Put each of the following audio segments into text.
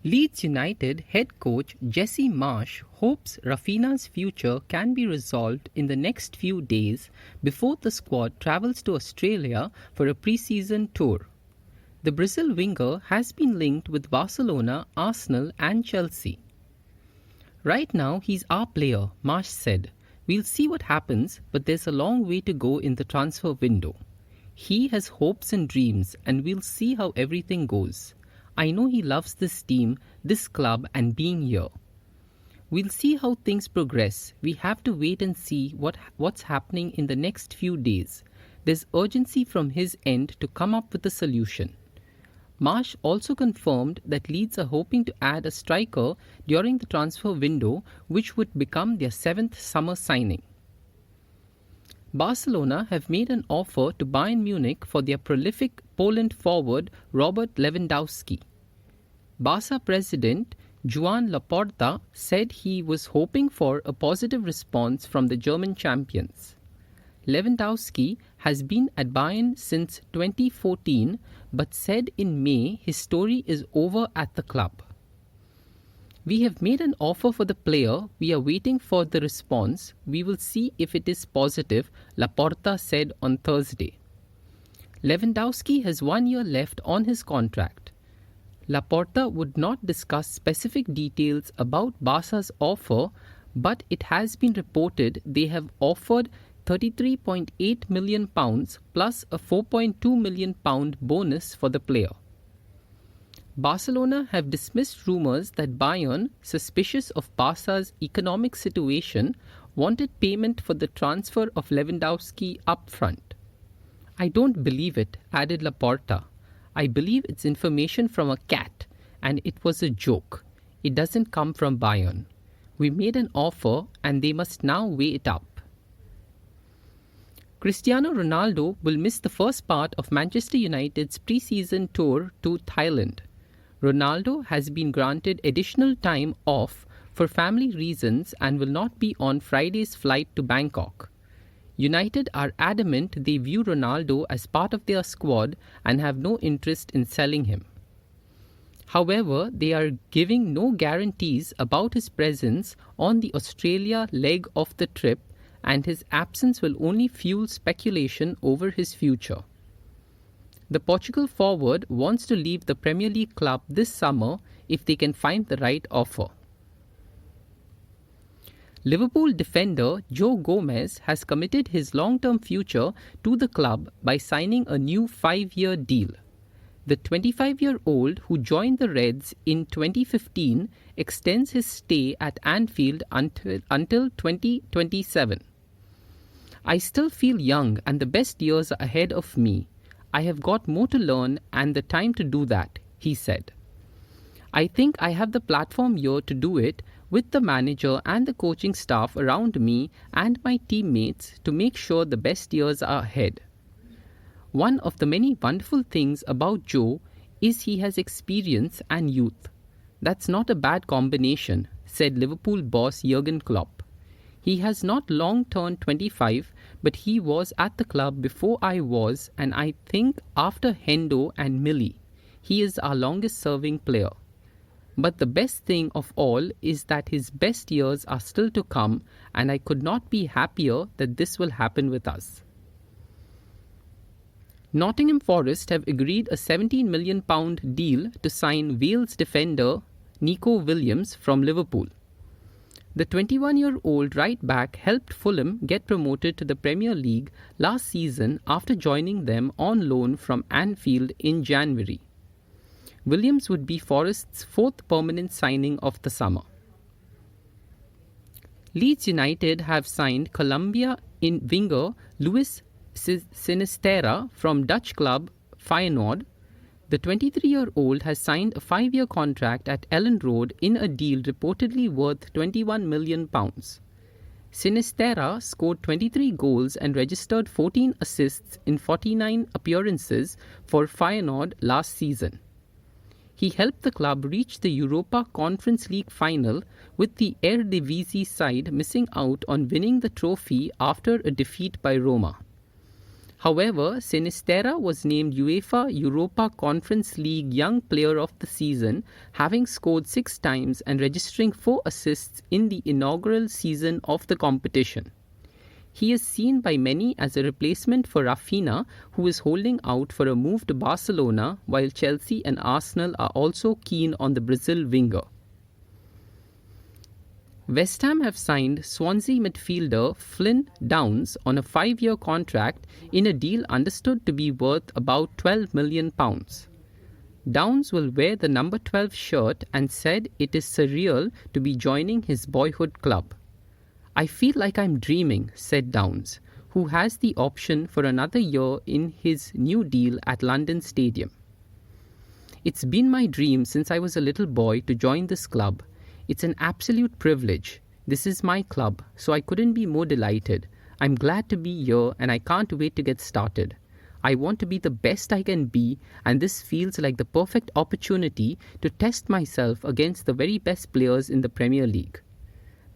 Leeds United head coach Jesse Marsch hopes Raphinha's future can be resolved in the next few days before the squad travels to Australia for a pre-season tour. The Brazil winger has been linked with Barcelona, Arsenal and Chelsea. "Right now he's our player," Marsch said. "We'll see what happens, but there's a long way to go in the transfer window. He has hopes and dreams and we'll see how everything goes. I know he loves this team, this club and being here. We'll see how things progress. We have to wait and see what's happening in the next few days. There's urgency from his end to come up with a solution." Marsch also confirmed that Leeds are hoping to add a striker during the transfer window, which would become their 7th summer signing. Barcelona have made an offer to Bayern Munich for their prolific Poland forward Robert Lewandowski. Barca president Joan Laporta said he was hoping for a positive response from the German champions. Lewandowski has been at Bayern since 2014 but said in May his story is over at the club. "We have made an offer for the player. We are waiting for the response. We will see if it is positive," Laporta said on Thursday. Lewandowski has 1 year left on his contract. Laporta would not discuss specific details about Barca's offer, but it has been reported they have offered £33.8 million plus a £4.2 million bonus for the player. Barcelona have dismissed rumours that Bayern, suspicious of Barca's economic situation, wanted payment for the transfer of Lewandowski up front. "I don't believe it," added Laporta. "I believe it's information from a cat, and it was a joke. It doesn't come from Bayern. We made an offer, and they must now weigh it up." Cristiano Ronaldo will miss the first part of Manchester United's pre-season tour to Thailand. Ronaldo has been granted additional time off for family reasons and will not be on Friday's flight to Bangkok. United are adamant they view Ronaldo as part of their squad and have no interest in selling him. However, they are giving no guarantees about his presence on the Australia leg of the trip, and his absence will only fuel speculation over his future. The Portugal forward wants to leave the Premier League club this summer if they can find the right offer. Liverpool defender Joe Gomez has committed his long-term future to the club by signing a new 5-year deal. The 25-year-old, who joined the Reds in 2015, extends his stay at Anfield until 2027. "I still feel young and the best years are ahead of me. I have got more to learn and the time to do that," he said. "I think I have the platform here to do it with the manager and the coaching staff around me and my teammates to make sure the best years are ahead. One of the many wonderful things about Joe is he has experience and youth. That's not a bad combination," said Liverpool boss Jurgen Klopp. "He has not long turned 25, but he was at the club before I was, and I think after Hendo and Millie, he is our longest serving player. But the best thing of all is that his best years are still to come, and I could not be happier that this will happen with us." Nottingham Forest have agreed a £17 million deal to sign Wales defender Neco Williams from Liverpool. The 21-year-old right-back helped Fulham get promoted to the Premier League last season after joining them on loan from Anfield in January. Williams would be Forest's 4th permanent signing of the summer. Leeds United have signed Colombia winger Luis Sinisterra from Dutch club Feyenoord. The 23-year-old has signed a 5-year contract at Ellen Road in a deal reportedly worth £21 million. Sinisterra scored 23 goals and registered 14 assists in 49 appearances for Feyenoord last season. He helped the club reach the Europa Conference League final, with the Eredivisie side missing out on winning the trophy after a defeat by Roma. However, Sinisterra was named UEFA Europa Conference League Young Player of the Season, having scored 6 times and registering 4 assists in the inaugural season of the competition. He is seen by many as a replacement for Raphinha, who is holding out for a move to Barcelona, while Chelsea and Arsenal are also keen on the Brazil winger. West Ham have signed Swansea midfielder Flynn Downes on a 5-year contract in a deal understood to be worth about £12 million. Downes will wear the number 12 shirt and said it is surreal to be joining his boyhood club. "I feel like I'm dreaming," said Downes, who has the option for another year in his new deal at London Stadium. "It's been my dream since I was a little boy to join this club. It's an absolute privilege. This is my club, so I couldn't be more delighted. I'm glad to be here and I can't wait to get started. I want to be the best I can be, and this feels like the perfect opportunity to test myself against the very best players in the Premier League.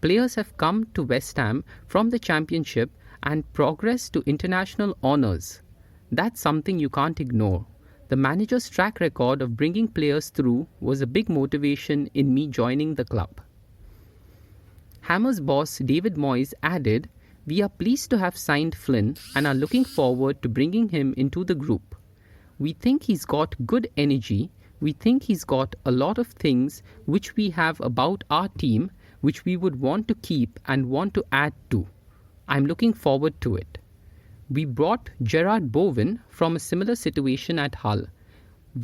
Players have come to West Ham from the Championship and progressed to international honours. That's something you can't ignore. The manager's track record of bringing players through was a big motivation in me joining the club." Hammers boss David Moyes added, "We are pleased to have signed Flynn and are looking forward to bringing him into the group. We think he's got good energy. We think he's got a lot of things which we have about our team which we would want to keep and want to add to. I'm looking forward to it. We brought Gerard Bowen from a similar situation at Hull.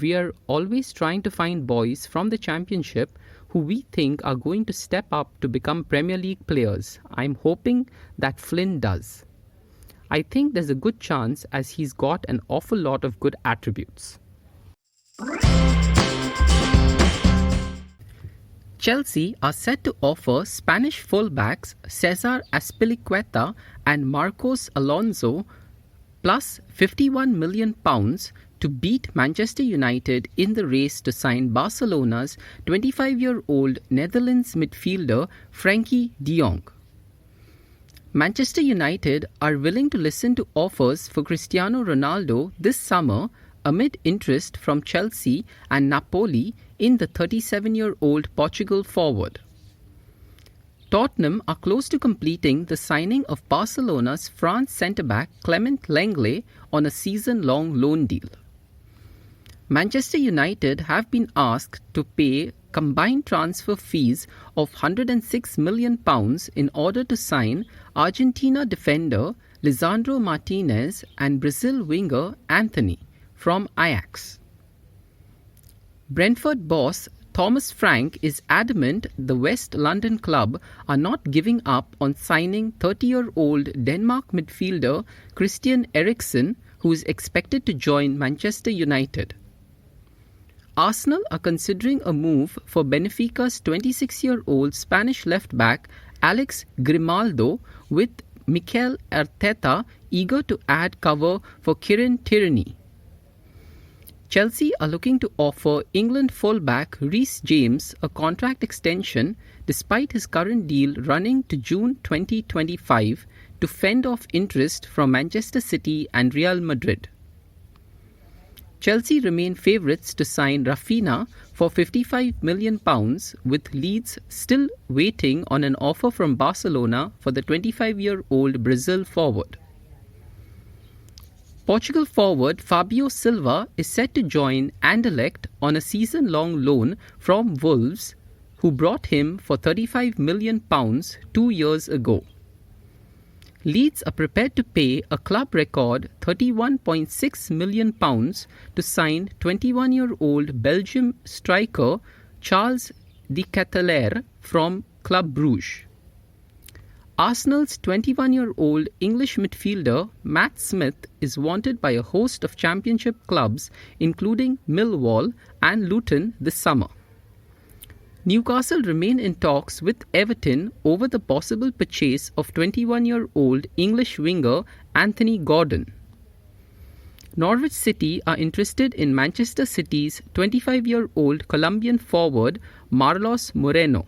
We are always trying to find boys from the Championship who we think are going to step up to become Premier League players. I'm hoping that Flynn does. I think there's a good chance as he's got an awful lot of good attributes." Chelsea are set to offer Spanish fullbacks Cesar Azpilicueta and Marcos Alonso plus £51 million to beat Manchester United in the race to sign Barcelona's 25-year-old Netherlands midfielder Frenkie de Jong. Manchester United are willing to listen to offers for Cristiano Ronaldo this summer amid interest from Chelsea and Napoli in the 37-year-old Portugal forward. Tottenham are close to completing the signing of Barcelona's France centre-back Clement Lenglet on a season-long loan deal. Manchester United have been asked to pay combined transfer fees of £106 million in order to sign Argentina defender Lisandro Martinez and Brazil winger Antony from Ajax. Brentford boss Thomas Frank is adamant the West London club are not giving up on signing 30-year-old Denmark midfielder Christian Eriksen, who is expected to join Manchester United. Arsenal are considering a move for Benfica's 26-year-old Spanish left-back Alex Grimaldo, with Mikel Arteta eager to add cover for Kieran Tierney. Chelsea are looking to offer England fullback Reece James a contract extension despite his current deal running to June 2025 to fend off interest from Manchester City and Real Madrid. Chelsea remain favourites to sign Raphinha for £55 million, with Leeds still waiting on an offer from Barcelona for the 25-year-old Brazil forward. Portugal forward Fabio Silva is set to join Anderlecht on a season-long loan from Wolves, who brought him for £35 million 2 years ago. Leeds are prepared to pay a club record £31.6 million to sign 21-year-old Belgium striker Charles de Ketelaere from Club Brugge. Arsenal's 21-year-old English midfielder Matt Smith is wanted by a host of Championship clubs including Millwall and Luton this summer. Newcastle remain in talks with Everton over the possible purchase of 21-year-old English winger Anthony Gordon. Norwich City are interested in Manchester City's 25-year-old Colombian forward Marlos Moreno.